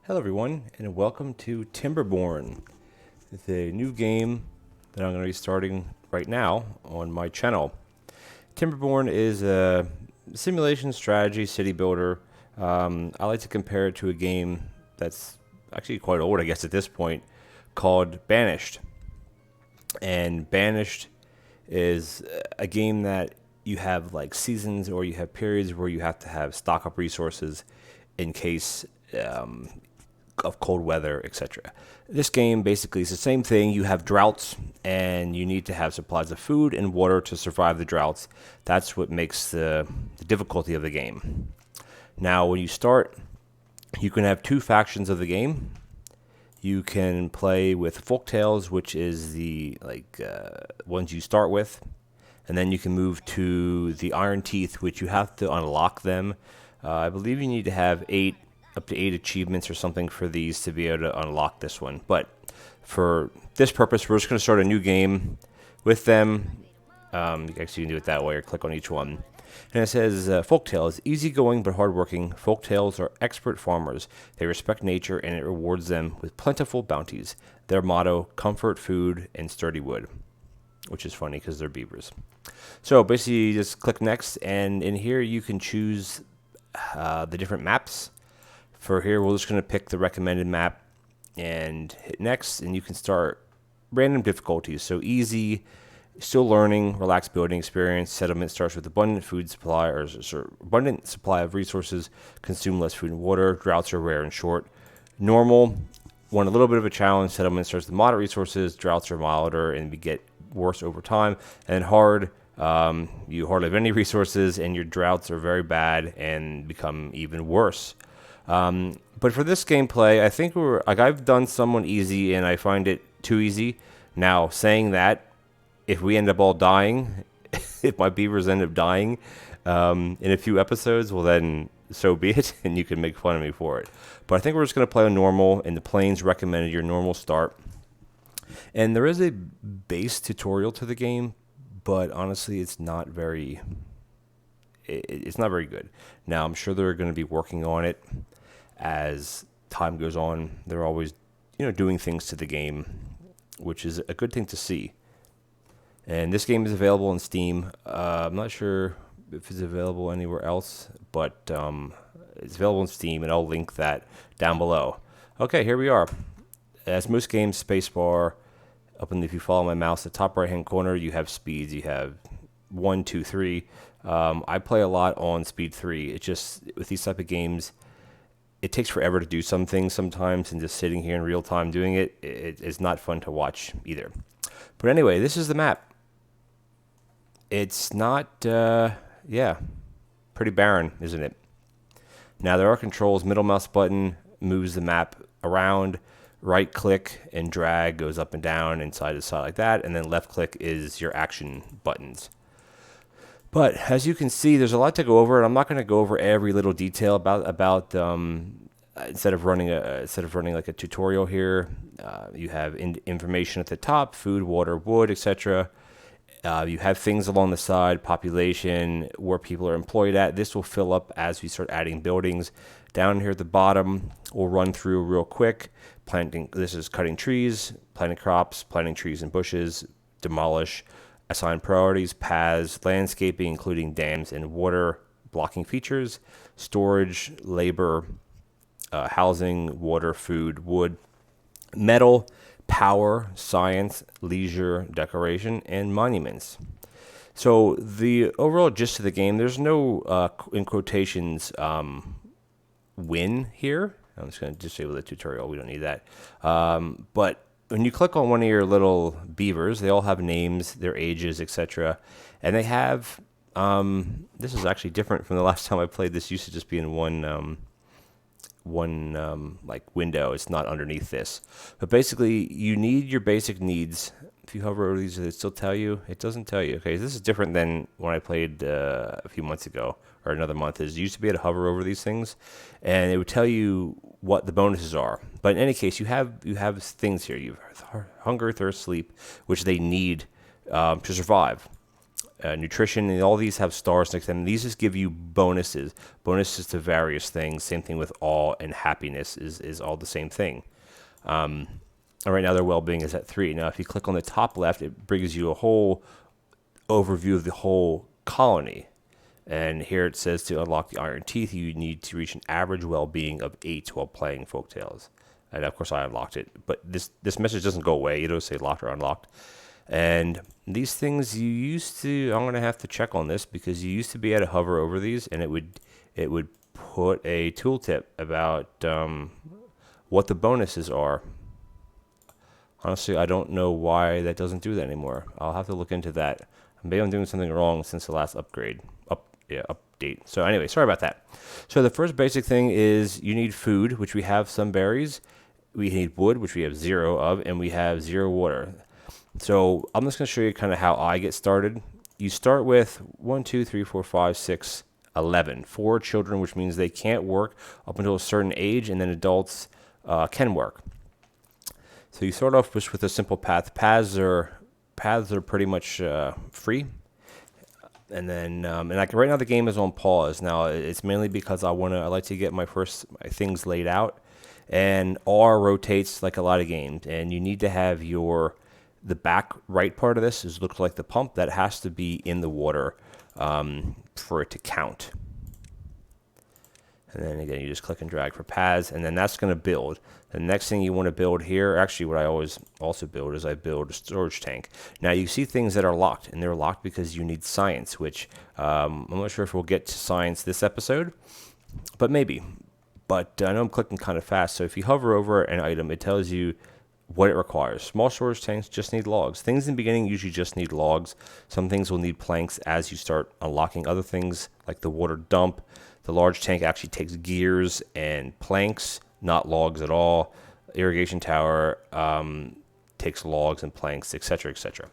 Hello everyone, and welcome to Timberborn, the new game that I'm going to be starting right now on my channel. Timberborn is a simulation strategy city builder. I like to compare it to a game that's actually quite old, I guess, at this point, called Banished. And Banished is a game that you have like seasons or you have periods where you have to have stock up resources in case of cold weather, etc. This game basically is the same thing. You have droughts, and you need to have supplies of food and water to survive the droughts. That's what makes the difficulty of the game. Now, when you start, you can have two factions of the game. You can play with folktales, which is the ones you start with, and then you can move to the Iron Teeth, which you have to unlock them. I believe you need to have up to 8 achievements or something for these to be able to unlock this one. But for this purpose, we're just going to start a new game with them. You can do it that way or click on each one. And it says, Folktales, easygoing but hardworking. Folktales are expert farmers. They respect nature and it rewards them with plentiful bounties. Their motto, comfort, food, and sturdy wood. Which is funny because they're beavers. So basically, you just click next, and in here you can choose the different maps. For here, we're just going to pick the recommended map and hit next, and you can start random difficulties. So easy, still learning, relaxed building experience. Settlement starts with abundant food supply or abundant supply of resources. Consume less food and water. Droughts are rare and short. Normal, want a little bit of a challenge. Settlement starts with moderate resources. Droughts are milder and we get worse over time. And hard, you hardly have any resources, and your droughts are very bad and become even worse. But for this gameplay, I think I've done someone easy and I find it too easy. Now, saying that, if we end up all dying, if my beavers end up dying in a few episodes, well then, so be it, and you can make fun of me for it. But I think we're just going to play on normal, and the planes recommended your normal start. And there is a base tutorial to the game, but honestly, it's not very good. Now, I'm sure they're going to be working on it as time goes on. They're always, doing things to the game, which is a good thing to see. And this game is available on Steam. I'm not sure if it's available anywhere else, but it's available on Steam, and I'll link that down below. Okay, here we are. As most games, spacebar. If you follow my mouse, the top right-hand corner, you have speeds. You have 1, 2, 3. I play a lot on speed 3. It's just, with these type of games, it takes forever to do some things sometimes, and just sitting here in real time doing it is not fun to watch either. But anyway, this is the map. It's not, pretty barren, isn't it? Now, there are controls. Middle mouse button moves the map around. Right click and drag goes up and down and side to side like that. And then left click is your action buttons. But as you can see, there's a lot to go over, and I'm not going to go over every little detail about instead of running like a tutorial here. You have information at the top: food, water, wood, etc. You have things along the side: population, where people are employed at. This will fill up as we start adding buildings. Down here at the bottom, we'll run through real quick. Planting. This is cutting trees, planting crops, planting trees and bushes, demolish. Assign priorities, paths, landscaping, including dams and water blocking features, storage, labor, housing, water, food, wood, metal, power, science, leisure, decoration, and monuments. So the overall gist of the game, there's no, in quotations, win here. I'm just going to disable the tutorial. We don't need that. But when you click on one of your little beavers, they all have names, their ages, etc. And they have, this is actually different from the last time I played. This used to just be in one window. It's not underneath this. But basically, you need your basic needs. If you hover over these, does it still tell you? It doesn't tell you. Okay, this is different than when I played a few months ago, or another month. Is you used to be able to hover over these things, and it would tell you what the bonuses are. But in any case, you have things here. You have hunger, thirst, sleep, which they need to survive. nutrition, and all these have stars next to them. These just give you bonuses to various things. Same thing with awe and happiness is all the same thing. And right now their well-being is at 3. Now if you click on the top left, it brings you a whole overview of the whole colony. And here it says to unlock the Iron Teeth, you need to reach an average well-being of 8 while playing Folktales. And of course I unlocked it, but this message doesn't go away. It doesn't say locked or unlocked. And these things I'm going to have to check on this, because you used to be able to hover over these and it would put a tooltip about what the bonuses are. Honestly, I don't know why that doesn't do that anymore. I'll have to look into that. Maybe I'm doing something wrong since the last update. So anyway, sorry about that. So the first basic thing is you need food, which we have some berries. We need wood, which we have 0 of, and we have 0 water. So I'm just going to show you kind of how I get started. You start with 1, 2, 3, 4, 5, 6, 11. 4 children, which means they can't work up until a certain age, and then adults can work. So you start off just with a simple path. Paths are pretty much free. And then, right now the game is on pause. Now it's mainly because I like to get my things laid out, and R rotates like a lot of games, and you need to have the back right part of this looks like the pump that has to be in the water for it to count. And then again, you just click and drag for paths, and then that's going to build. The next thing you want to build here, actually what I always also build is I build a storage tank. Now you see things that are locked, and they're locked because you need science, which I'm not sure if we'll get to science this episode, but maybe. But I know I'm clicking kind of fast, so if you hover over an item, it tells you what it requires. Small storage tanks just need logs. Things in the beginning usually just need logs. Some things will need planks as you start unlocking other things, like the water dump. The large tank actually takes gears and planks, not logs at all. Irrigation tower takes logs and planks, etc., etc.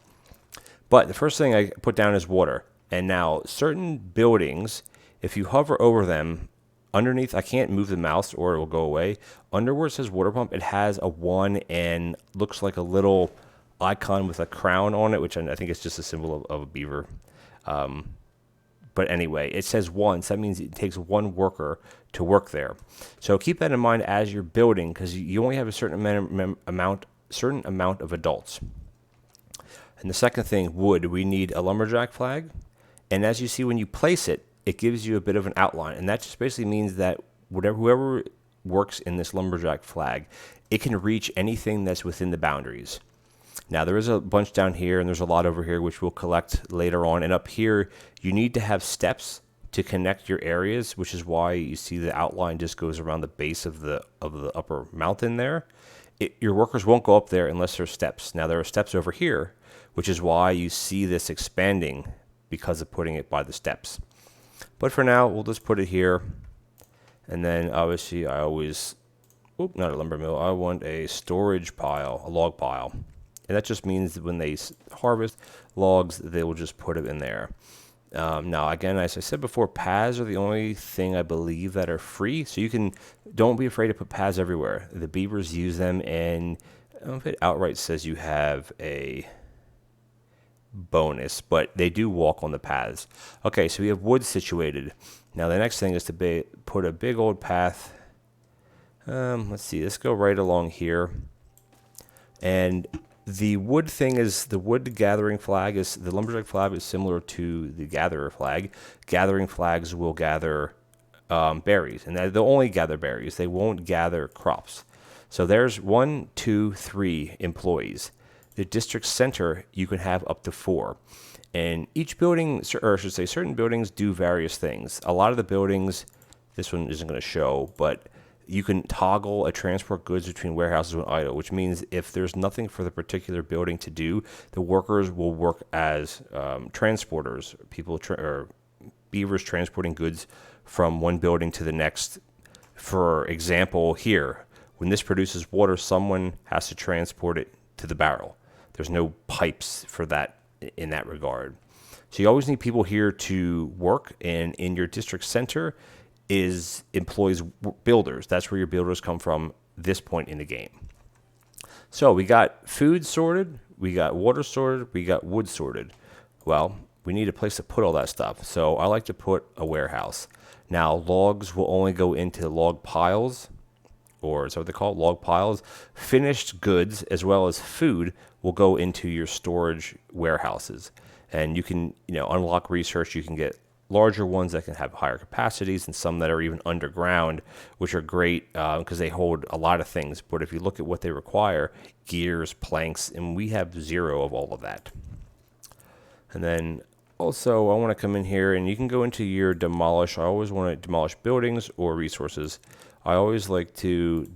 But the first thing I put down is water. And now certain buildings, if you hover over them, underneath, I can't move the mouse or it will go away. Under where it says water pump, it has a 1 and looks like a little icon with a crown on it, which I think is just a symbol of a beaver. But anyway, it says 1, so that means it takes 1 worker to work there. So keep that in mind as you're building, because you only have a certain amount of adults. And the second thing, wood. We need a lumberjack flag, and as you see when you place it, it gives you a bit of an outline, and that just basically means that whoever works in this lumberjack flag, it can reach anything that's within the boundaries. Now, there is a bunch down here, and there's a lot over here, which we'll collect later on. And up here, you need to have steps to connect your areas, which is why you see the outline just goes around the base of the upper mountain there. Your workers won't go up there unless there's steps. Now, there are steps over here, which is why you see this expanding because of putting it by the steps. But for now, we'll just put it here. And then, obviously, not a lumber mill. I want a storage pile, a log pile. And that just means that when they harvest logs, they will just put it in there. Now, again, as I said before, paths are the only thing I believe that are free. So don't be afraid to put paths everywhere. The beavers use them, and I don't know if it outright says you have a bonus, but they do walk on the paths. Okay, so we have wood situated. Now, the next thing is to put a big old path. Let's see, let's go right along here. And the wood thing is the wood gathering flag the lumberjack flag is similar to the gatherer flag. Gathering flags will gather berries, and they'll only gather berries. They won't gather crops. So there's 1, 2, 3 employees. The district center, you can have up to 4. And each building, or I should say certain buildings, do various things. A lot of the buildings, this one isn't going to show, but you can toggle a transport goods between warehouses when idle, which means if there's nothing for the particular building to do, the workers will work as transporters, or beavers transporting goods from one building to the next. For example, here, when this produces water, someone has to transport it to the barrel. There's no pipes for that in that regard. So you always need people here to work, and in your district center employs builders. That's where your builders come from this point in the game. So we got food sorted, we got water sorted, we got wood sorted. Well, we need a place to put all that stuff. So I like to put a warehouse. Now, logs will only go into log piles, or is that what they call it? Log piles. Finished goods as well as food will go into your storage warehouses. And you can, unlock research. You can get larger ones that can have higher capacities, and some that are even underground, which are great because they hold a lot of things. But if you look at what they require, gears, planks, and we have 0 of all of that. And then also, I want to come in here, and you can go into your demolish. I always want to demolish buildings or resources. I always like to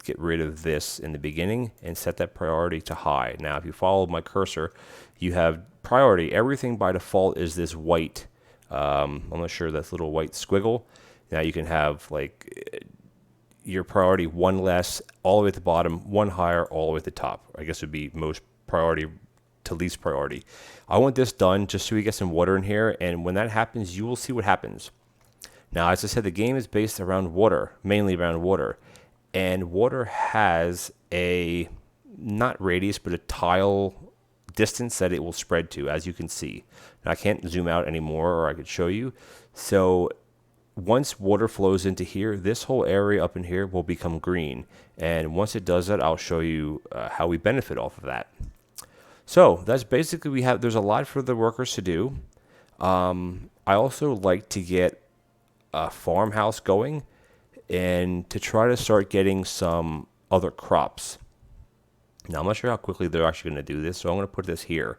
get rid of this in the beginning and set that priority to high. Now, if you follow my cursor, you have priority. Everything by default is this white. I'm not sure that's little white squiggle. Now you can have like your priority 1 less, all the way at the bottom, 1 higher, all the way at the top. I guess it would be most priority to least priority. I want this done just so we get some water in here, and when that happens, you will see what happens. Now, as I said, the game is based around water, mainly around water, and water has a, not radius, but a tile distance that it will spread to, as you can see. Now, I can't zoom out anymore, or I could show you. So once water flows into here, this whole area up in here will become green. And once it does that, I'll show you how we benefit off of that. So that's basically, there's a lot for the workers to do. I also like to get a farmhouse going and to try to start getting some other crops. Now, I'm not sure how quickly they're actually going to do this, so I'm going to put this here.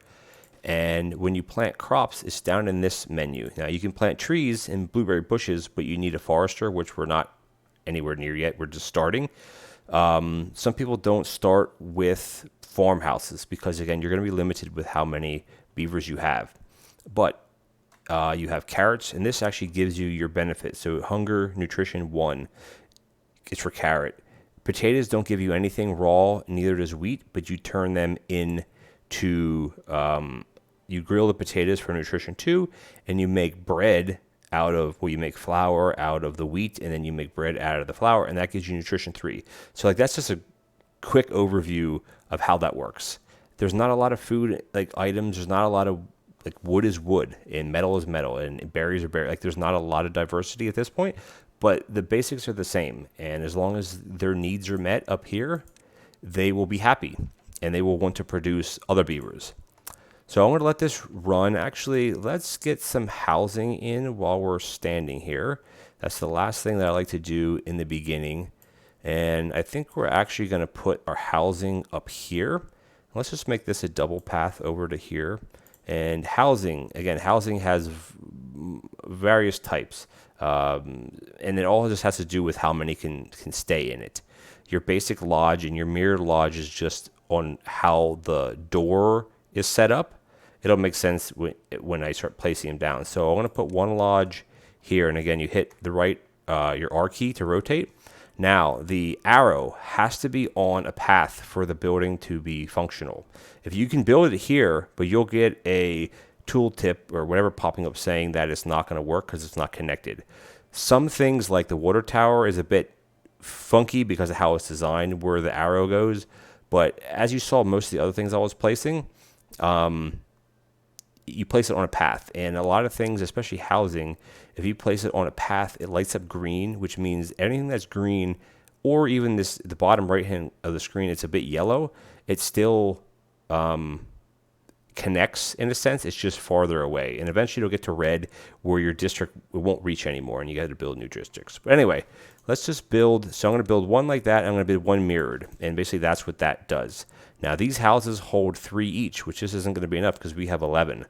And when you plant crops, it's down in this menu. Now, you can plant trees and blueberry bushes, but you need a forester, which we're not anywhere near yet. We're just starting. Some people don't start with farmhouses because, again, you're going to be limited with how many beavers you have. But you have carrots, and this actually gives you your benefit. So hunger, nutrition 1, it's for carrot. Potatoes don't give you anything raw, neither does wheat, but you turn them into, you grill the potatoes for nutrition 2, and you make bread out of, you make flour out of the wheat, and then you make bread out of the flour, and that gives you nutrition 3. So like that's just a quick overview of how that works. There's not a lot of food like items. There's not a lot of, like, wood is wood and metal is metal and berries are berries. Like, there's not a lot of diversity at this point, but the basics are the same. And as long as their needs are met up here, they will be happy and they will want to produce other beavers. So I'm going to let this run. Actually, let's get some housing in while we're standing here. That's the last thing that I like to do in the beginning. And I think we're actually going to put our housing up here. Let's just make this a double path over to here. And housing, again, housing has various types. And it all just has to do with how many can stay in it. Your basic lodge and your mirrored lodge is just on how the door is set up. It'll make sense when I start placing them down. So I'm going to put 1 lodge here. And again, you hit the right, your R key to rotate. Now, the arrow has to be on a path for the building to be functional. If you can build it here, but you'll get a tooltip or whatever popping up saying that it's not going to work because it's not connected. Some things like the water tower is a bit funky because of how it's designed, where the arrow goes. But as you saw, most of the other things I was placing, you place it on a path. And a lot of things, especially housing, if you place it on a path, it lights up green, which means anything that's green, or even the bottom right hand of the screen, it's a bit yellow. It still connects in a sense. It's just farther away, and eventually it'll get to red, where your district won't reach anymore, and you got to build new districts. But anyway, let's just build. So I'm going to build 1 like that. And I'm going to build 1 mirrored, and basically that's what that does. Now these houses hold 3 each, which just isn't going to be enough because we have 11.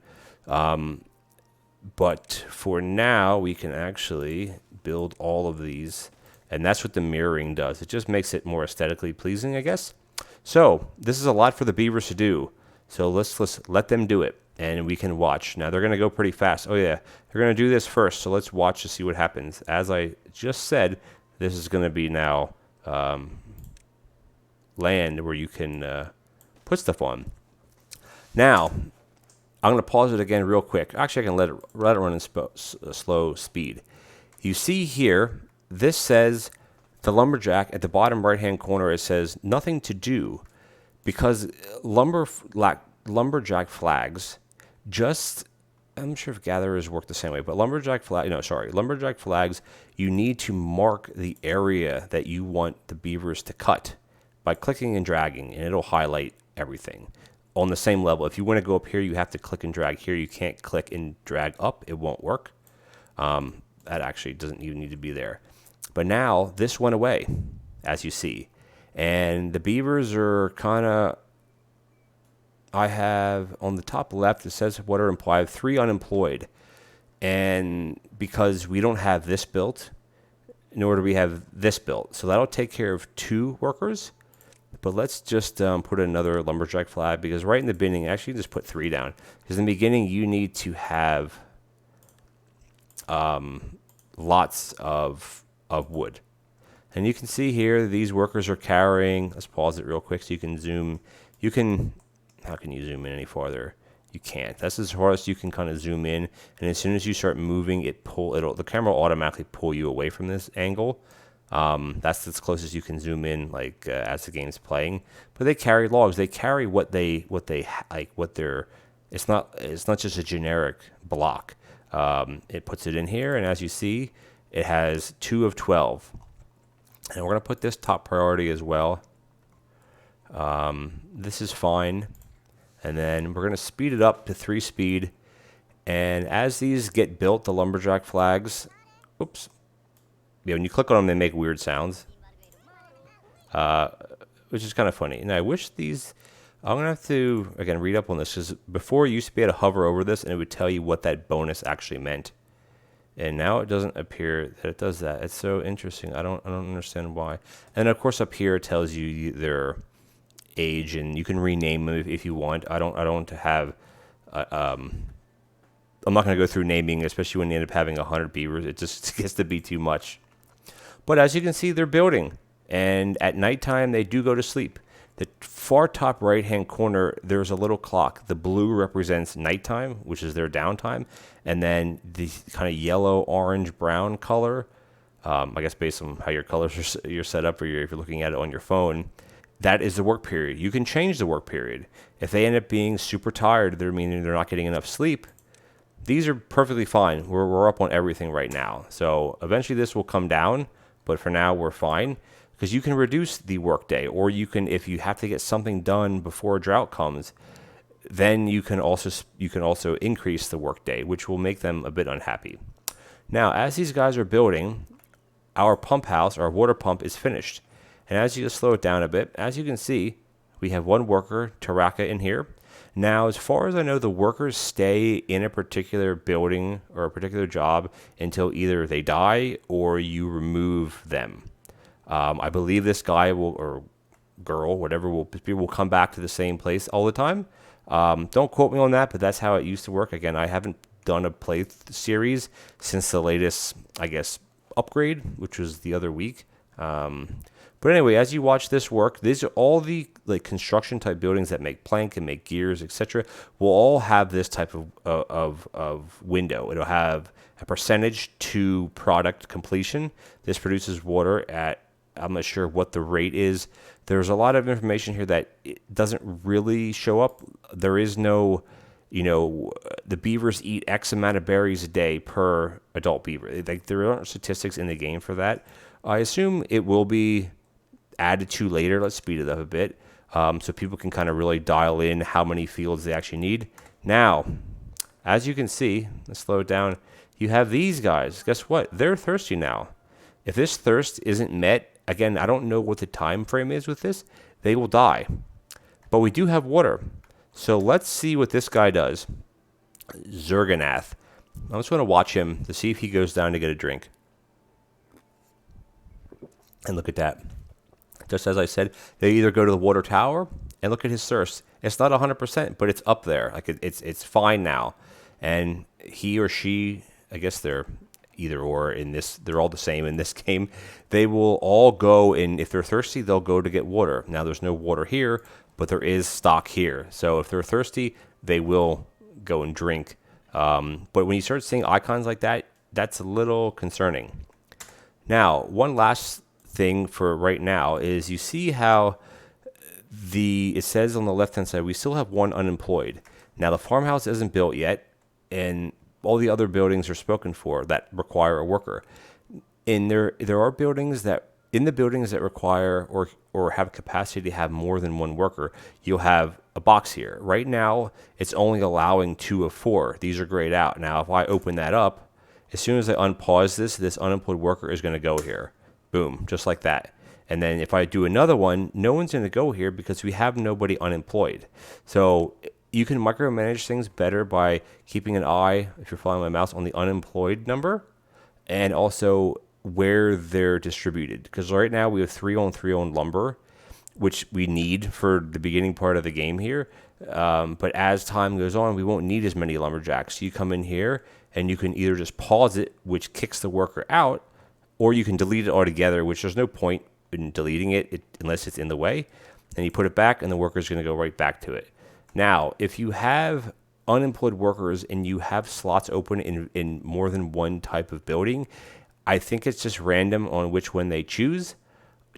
But for now, we can actually build all of these, and that's what the mirroring does. It just makes it more aesthetically pleasing, I guess. So this is a lot for the beavers to do. So let's let them do it, and we can watch. Now they're going to go pretty fast. Oh yeah, they're going to do this first. So let's watch to see what happens. As I just said, this is going to be now land where you can put stuff on. Now, I'm going to pause it again real quick. Actually, I can let it run in slow speed. You see here, this says the lumberjack at the bottom right-hand corner. It says nothing to do because lumberjack flags just I'm sure if gatherers work the same way, but lumberjack flags, you need to mark the area that you want the beavers to cut by clicking and dragging, and it'll highlight everything. On the same level, if you want to go up here, you have to click and drag here. You can't click and drag up. It won't work. That actually doesn't even need to be there. But now this went away, as you see. And the beavers are kind of, I have on the top left, it says what are employed, 3 unemployed. And because we don't have this built, nor do we have this built. So that'll take care of 2 workers. But let's just put another lumberjack flag, because right in the beginning, actually just put 3 down. Because in the beginning, you need to have lots of wood. And you can see here, these workers are carrying, let's pause it real quick so you can zoom. How can you zoom in any farther? You can't. That's as far as you can kind of zoom in. And as soon as you start moving, the camera will automatically pull you away from this angle. That's as close as you can zoom in, like as the game's playing. But they carry logs. They carry it's not just a generic block. It puts it in here, and as you see, it has 2 of 12. And we're going to put this top priority as well. This is fine. And then we're going to speed it up to 3 speed. And as these get built, the lumberjack flags, oops. Yeah, when you click on them, they make weird sounds. Which is kind of funny. And I wish these, I'm going to have to, again, read up on this. Because before, you used to be able to hover over this, and it would tell you what that bonus actually meant. And now it doesn't appear that it does that. It's so interesting. I don't understand why. And of course, up here it tells you their age, and you can rename them if you want. I don't have. I'm not going to go through naming, especially when you end up having 100 beavers. It just gets to be too much. But as you can see, they're building, and at nighttime they do go to sleep. The far top right-hand corner, there's a little clock. The blue represents nighttime, which is their downtime, and then the kind of yellow, orange, brown color, I guess based on how your colors you're set up, or if you're looking at it on your phone, that is the work period. You can change the work period. If they end up being super tired, meaning they're not getting enough sleep, these are perfectly fine. We're up on everything right now. So eventually this will come down, but for now we're fine. Because you can reduce the workday, or you can, if you have to get something done before a drought comes, then you can also increase the workday, which will make them a bit unhappy. Now, as these guys are building, our pump house, our water pump, is finished. And as you just slow it down a bit, as you can see, we have 1 worker, Taraka, in here. Now, as far as I know, the workers stay in a particular building or a particular job until either they die or you remove them. I believe this guy or girl, whatever, will come back to the same place all the time. Don't quote me on that, but that's how it used to work. Again, I haven't done a play series since the latest, I guess, upgrade, which was the other week. But anyway, as you watch this work, these are all the construction type buildings that make plank and make gears, etc. Will all have this type of window. It'll have a percentage to product completion. This produces water at, I'm not sure what the rate is. There's a lot of information here that it doesn't really show up. There is no, the beavers eat X amount of berries a day per adult beaver. There aren't statistics in the game for that. I assume it will be added to later. Let's speed it up a bit so people can kind of really dial in how many fields they actually need. Now, as you can see, let's slow it down. You have these guys. Guess what? They're thirsty now. If this thirst isn't met, again, I don't know what the time frame is with this, they will die. But we do have water. So let's see what this guy does. Zerganath. I'm just going to watch him to see if he goes down to get a drink. And look at that. Just as I said, they either go to the water tower and look at his thirst. It's not 100%, but it's up there. It's fine now. And he or she, I guess they're either or in this, they're all the same in this game. They will all go, and if they're thirsty, they'll go to get water. Now there's no water here, but there is stock here. So if they're thirsty, they will go and drink. But when you start seeing icons like that, that's a little concerning. Now, one last thing for right now is you see how it says on the left-hand side, we still have 1 unemployed. Now the farmhouse isn't built yet. and all the other buildings are spoken for that require a worker. And there are buildings that in the buildings that require or have capacity to have more than one worker, you'll have a box here. Right now, it's only allowing 2 of 4. These are grayed out. Now, if I open that up, as soon as I unpause this unemployed worker is going to go here. Boom, just like that. And then if I do another one, no one's going to go here because we have nobody unemployed. So you can micromanage things better by keeping an eye, if you're following my mouse, on the unemployed number and also where they're distributed. Because right now we have 3-on-3-on lumber, which we need for the beginning part of the game here. But as time goes on, we won't need as many lumberjacks. You come in here and you can either just pause it, which kicks the worker out, or you can delete it altogether, which there's no point in deleting it unless it's in the way. And you put it back and the worker's going to go right back to it. Now, if you have unemployed workers and you have slots open in more than one type of building, I think it's just random on which one they choose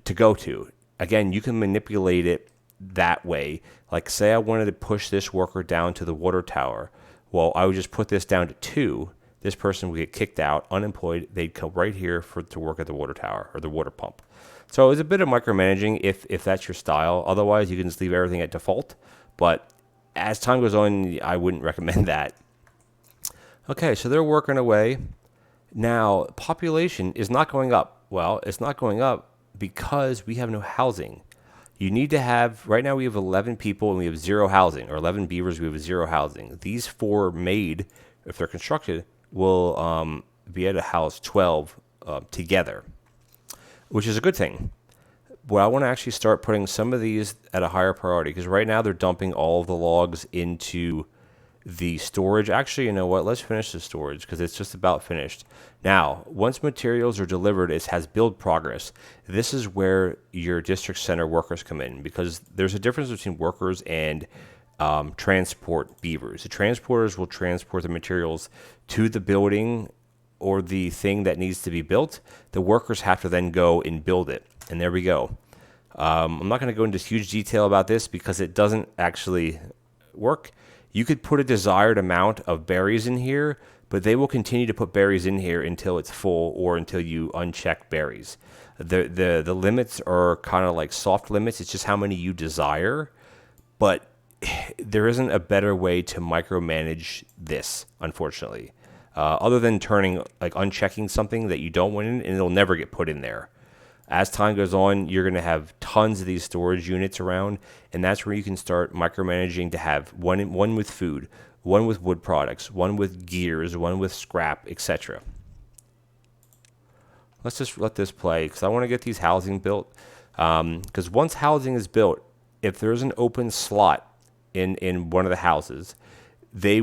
to go to. Again, you can manipulate it that way. Like, say I wanted to push this worker down to the water tower. Well, I would just put this down to 2. This person would get kicked out, unemployed. They'd come right here to work at the water tower or the water pump. So it's a bit of micromanaging if that's your style. Otherwise, you can just leave everything at default. But as time goes on, I wouldn't recommend that. Okay, so they're working away. Now, population is not going up. Well, it's not going up because we have no housing. You need to have, right now we have 11 people and we have 0 housing, or 11 beavers, we have 0 housing. These 4 made, if they're constructed, will be able to house 12 together, which is a good thing. But I want to actually start putting some of these at a higher priority because right now they're dumping all of the logs into the storage. Actually, you know what? Let's finish the storage because it's just about finished. Now, once materials are delivered, it has build progress. This is where your district center workers come in because there's a difference between workers and transport beavers. The transporters will transport the materials to the building or the thing that needs to be built. The workers have to then go and build it. And there we go. I'm not going to go into huge detail about this because it doesn't actually work. You could put a desired amount of berries in here, but they will continue to put berries in here until it's full or until you uncheck berries. The limits are kind of like soft limits. It's just how many you desire, but there isn't a better way to micromanage this, unfortunately, other than unchecking something that you don't want in, and it'll never get put in there. As time goes on, you're going to have tons of these storage units around, and that's where you can start micromanaging to have one with food, one with wood products, one with gears, one with scrap, etc. Let's just let this play because I want to get these housing built. Because once housing is built, if there's an open slot in one of the houses, the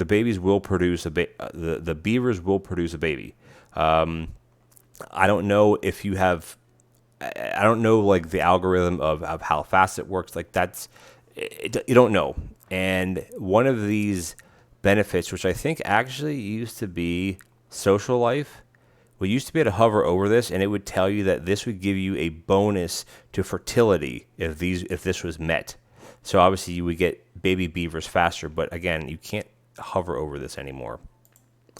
babies will produce the beavers will produce a baby. I don't know if you have, I don't know like the algorithm of how fast it works. Like you don't know. And one of these benefits, which I think actually used to be social life, we used to be able to hover over this and it would tell you that this would give you a bonus to fertility if this was met. So obviously you would get baby beavers faster, but again, you can't hover over this anymore.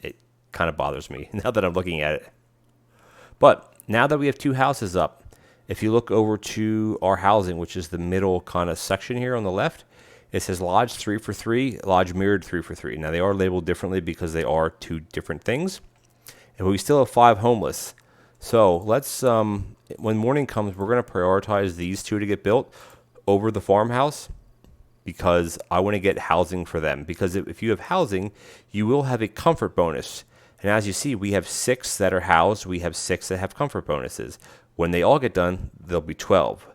It kind of bothers me now that I'm looking at it. But now that we have 2 houses up, if you look over to our housing, which is the middle kind of section here on the left, it says Lodge 3 for 3, Lodge Mirrored 3 for 3. Now they are labeled differently because they are 2 different things. And we still have 5 homeless. So let's, when morning comes, we're going to prioritize these 2 to get built over the farmhouse because I want to get housing for them. Because if you have housing, you will have a comfort bonus. And as you see, we have 6 that are housed. We have 6 that have comfort bonuses. When they all get done, there'll be 12.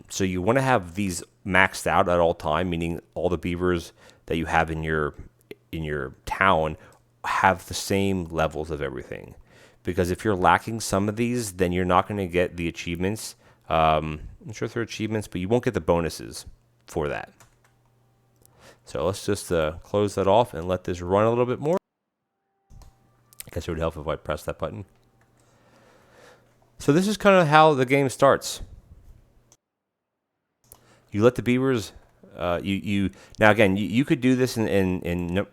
So you want to have these maxed out at all time, meaning all the beavers that you have in your town have the same levels of everything. Because if you're lacking some of these, then you're not going to get the achievements. I'm not sure if they're achievements, but you won't get the bonuses for that. So let's just close that off and let this run a little bit more. I guess it would help if I press that button. So this is kind of how the game starts. You let the beavers You now again, you could do this in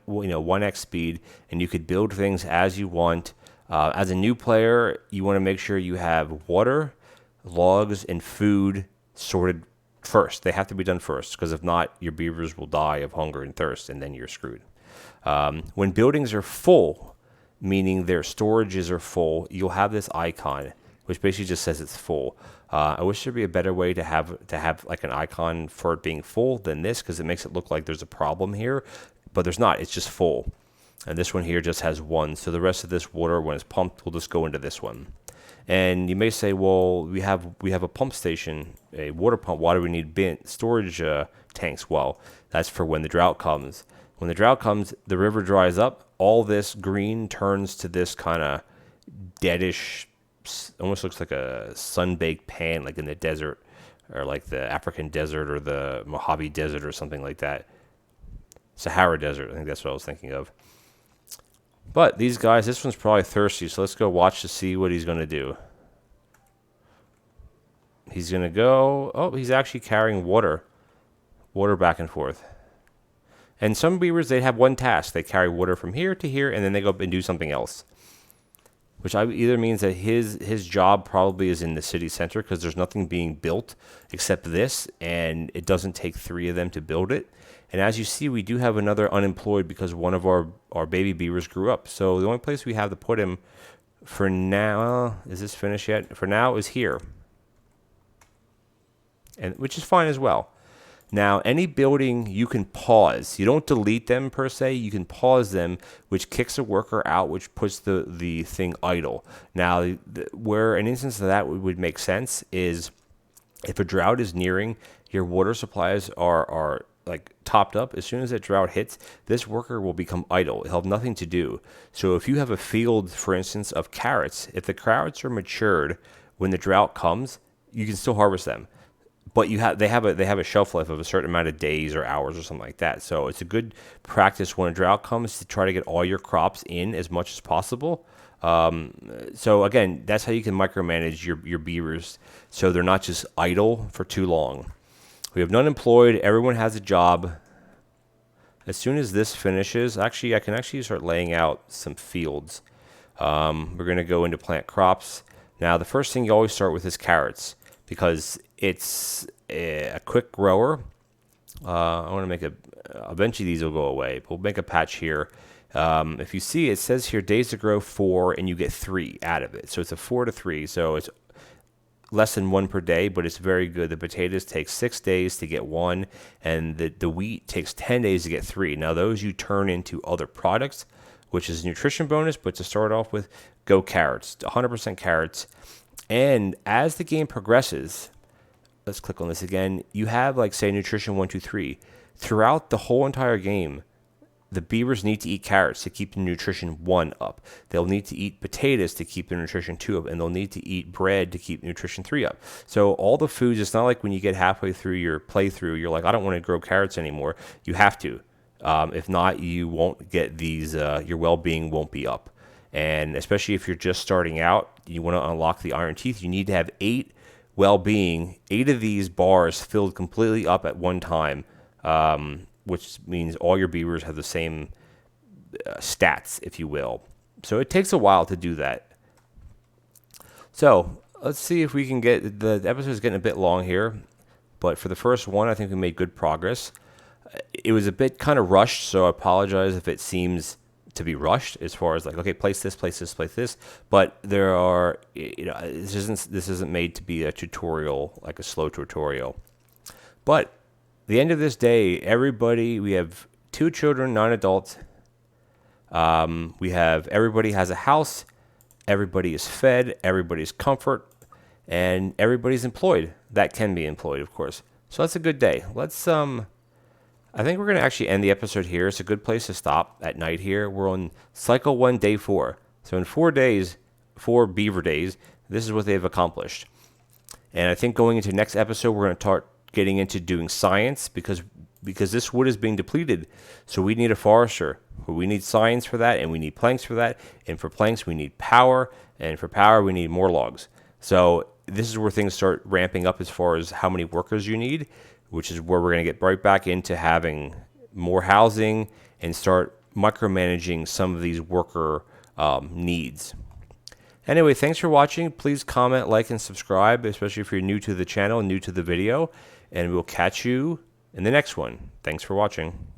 1x speed, and you could build things as you want. As a new player, you want to make sure you have water, logs, and food sorted first. They have to be done first, because if not, your beavers will die of hunger and thirst, and then you're screwed. When buildings are full, meaning their storages are full, you'll have this icon, which basically just says it's full. I wish there'd be a better way to have like an icon for it being full than this, because it makes it look like there's a problem here, but there's not. It's just full. And this one here just has one. So the rest of this water, when it's pumped, will just go into this one. And you may say, well, we have a pump station, a water pump. Why do we need storage tanks? Well, that's for when the drought comes. When the drought comes, the river dries up. All this green turns to this kind of deadish, almost looks like a sun-baked pan, like in the desert, or like the African desert, or the Mojave Desert, or something like that. Sahara Desert, I think that's what I was thinking of. But these guys, this one's probably thirsty, so let's go watch to see what he's going to do. He's going to go... Oh, he's actually carrying water. Water back and forth. And some beavers, they have one task. They carry water from here to here, and then they go up and do something else. Which either means that his job probably is in the city center, because there's nothing being built except this, and it doesn't take 3 of them to build it. And as you see, we do have another unemployed because one of our baby beavers grew up. So the only place we have to put him for now, is this finished yet? For now is here. And which is fine as well. Now, any building you can pause. You don't delete them per se. You can pause them, which kicks a worker out, which puts the thing idle. Now, where an instance of that would make sense is if a drought is nearing, your water supplies are like topped up. As soon as that drought hits, this worker will become idle. He'll have nothing to do. So if you have a field, for instance, of carrots, if the carrots are matured when the drought comes, you can still harvest them. But they have a shelf life of a certain amount of days or hours or something like that. So it's a good practice when a drought comes to try to get all your crops in as much as possible. So again, that's how you can micromanage your beavers, so they're not just idle for too long. We have none employed. Everyone has a job. As soon as this finishes, I can actually start laying out some fields. We're going to go into plant crops. Now, the first thing you always start with is carrots, because it's a quick grower. I want to make eventually these will go away. We'll make a patch here. If you see, it says here days to grow 4, and you get 3 out of it. So it's a 4 to 3. So it's less than 1 per day, but it's very good. The potatoes take 6 days to get 1, and the wheat takes 10 days to get 3. Now those you turn into other products, which is a nutrition bonus, but to start off with, go carrots, 100% carrots. And as the game progresses, let's click on this again, you have like say nutrition 1, 2, 3. Throughout the whole entire game, the beavers need to eat carrots to keep the nutrition 1 up. They'll need to eat potatoes to keep the nutrition 2 up, and they'll need to eat bread to keep nutrition 3 up. So all the foods, it's not like when you get halfway through your playthrough, you're like, I don't want to grow carrots anymore. You have to. If not, you won't get these, your well-being won't be up. And especially if you're just starting out, you want to unlock the iron teeth, you need to have 8 well-being, 8 of these bars filled completely up at one time, which means all your beavers have the same stats, if you will. So it takes a while to do that. So let's see if we can get, the episode is getting a bit long here, but for the first one, I think we made good progress. It was a bit kind of rushed, so I apologize if it seems to be rushed as far as like, okay, place this, place this, place this. But there are, this isn't made to be a tutorial, like a slow tutorial. But the end of this day, we have 2 children, 9 adults. Everybody has a house. Everybody is fed. Everybody's comfort. And everybody's employed. That can be employed, of course. So that's a good day. I think we're going to actually end the episode here. It's a good place to stop at night here. We're on cycle 1, day 4. So in 4 days, 4 beaver days, this is what they've accomplished. And I think going into next episode, we're going to start getting into doing science because this wood is being depleted. So we need a forester. We need science for that, and we need planks for that. And for planks, we need power. And for power, we need more logs. So this is where things start ramping up as far as how many workers you need, which is where we're going to get right back into having more housing and start micromanaging some of these worker needs. Anyway, thanks for watching. Please comment, like, and subscribe, especially if you're new to the channel and new to the video. And we'll catch you in the next one. Thanks for watching.